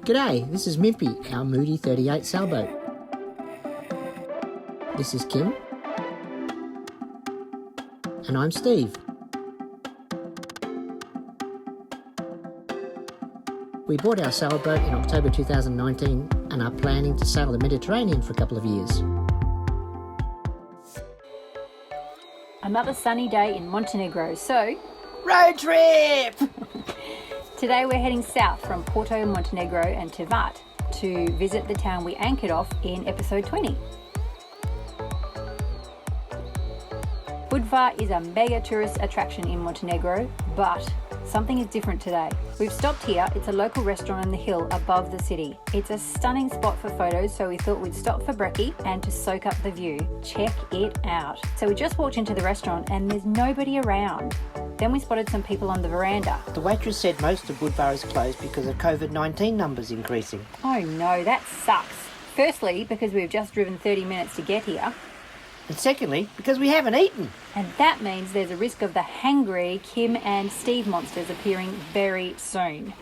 G'day, this is Mimpi, our Moody 38 sailboat. This is Kim. And I'm Steve. We bought our sailboat in October 2019 and are planning to sail the Mediterranean for a couple of years. Another sunny day in Montenegro, so... Road trip! Today we're heading south from Porto, Montenegro and Tivat to visit the town we anchored off in episode 20. Budva is a mega tourist attraction in Montenegro, but something is different today. We've stopped here. It's a local restaurant on the hill above the city. It's a stunning spot for photos, so we thought we'd stop for brekkie and to soak up the view. Check it out. So we just walked into the restaurant and there's nobody around. Then we spotted some people on the veranda. The waitress said most of Budva is closed because of COVID-19 numbers increasing. Oh no, that sucks. Firstly, because we've just driven 30 minutes to get here. And secondly, because we haven't eaten. And that means there's a risk of the hangry Kim and Steve monsters appearing very soon.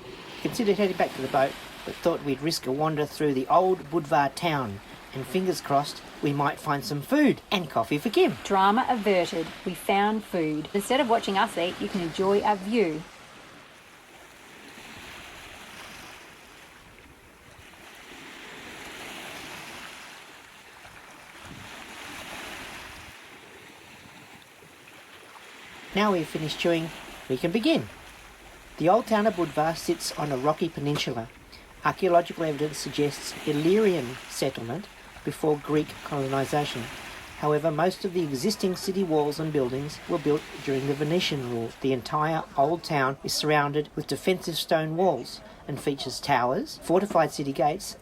Considered heading back to the boat, but thought we'd risk a wander through the old Budva town. And fingers crossed, we might find some food and coffee for Kim. Drama averted. We found food. Instead of watching us eat, you can enjoy our view. Now we've finished chewing, we can begin. The old town of Budva sits on a rocky peninsula. Archaeological evidence suggests Illyrian settlement before Greek colonisation. However, most of the existing city walls and buildings were built during the Venetian rule. The entire old town is surrounded with defensive stone walls and features towers, fortified city gates,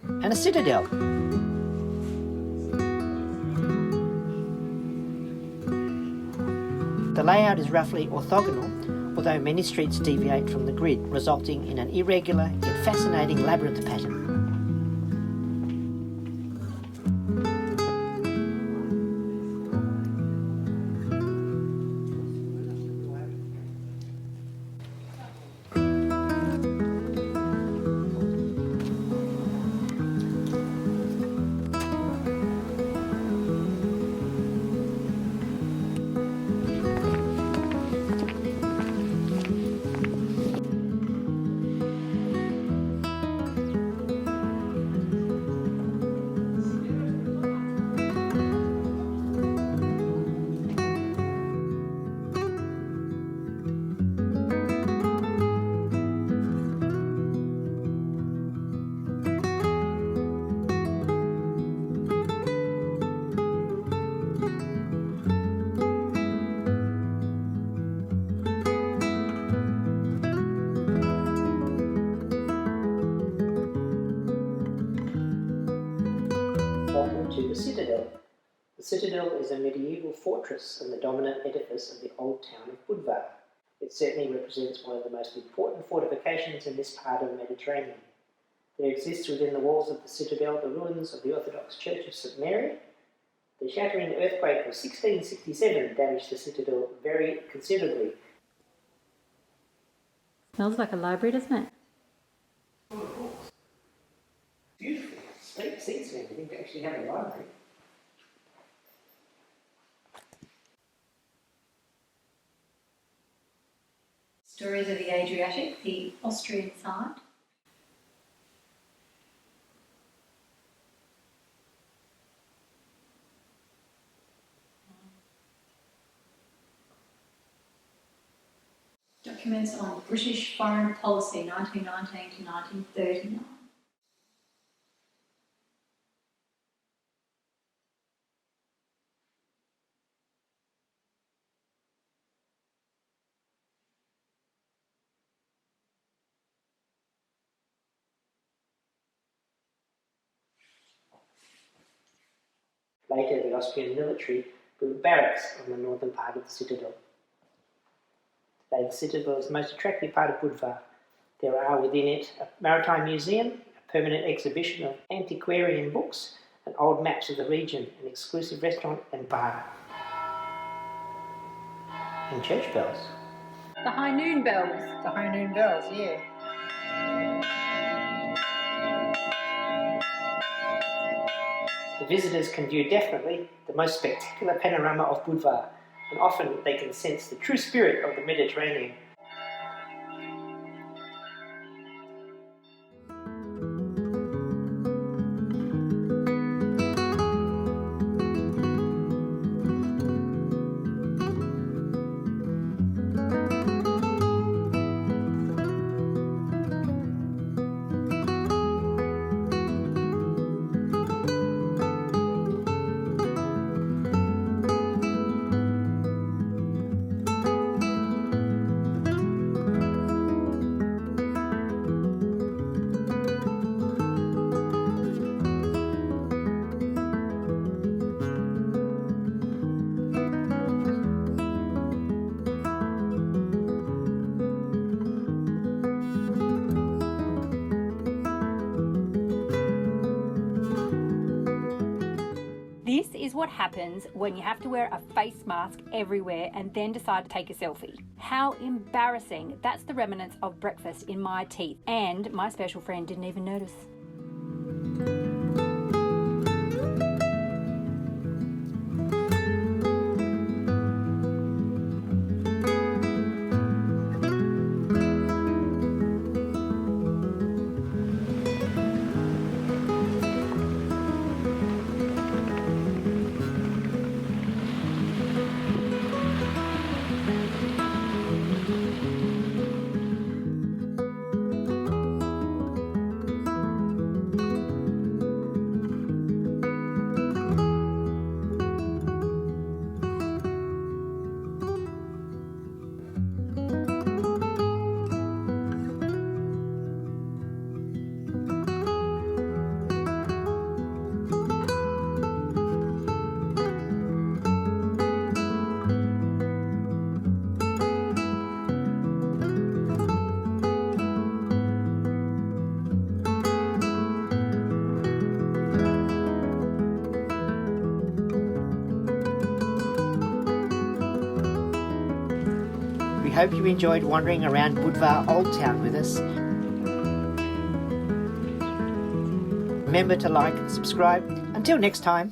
and a citadel. The layout is roughly orthogonal, although many streets deviate from the grid, resulting in an irregular yet fascinating labyrinth pattern. Welcome to the Citadel. The Citadel is a medieval fortress and the dominant edifice of the old town of Budva. It certainly represents one of the most important fortifications in this part of the Mediterranean. There exists within the walls of the Citadel the ruins of the Orthodox Church of St Mary. The shattering earthquake of 1667 damaged the Citadel very considerably. Smells like a library, doesn't it? Full of books. Beautiful. Great seats and everything to actually have a library. Stories of the Adriatic, the Austrian side. Documents on British foreign policy, 1919 to 1939. Later, the Austrian military built barracks on the northern part of the citadel. Today, the citadel is the most attractive part of Budva. There are within it a maritime museum, a permanent exhibition of antiquarian books, and old maps of the region, an exclusive restaurant and bar. And church bells. The high noon bells. The high noon bells, yeah. The visitors can view definitely the most spectacular panorama of Budva, and often they can sense the true spirit of the Mediterranean. This is what happens when you have to wear a face mask everywhere and then decide to take a selfie. How embarrassing. That's the remnants of breakfast in my teeth, and my special friend didn't even notice. We hope you enjoyed wandering around Budva Old Town with us. Remember to like and subscribe. Until next time.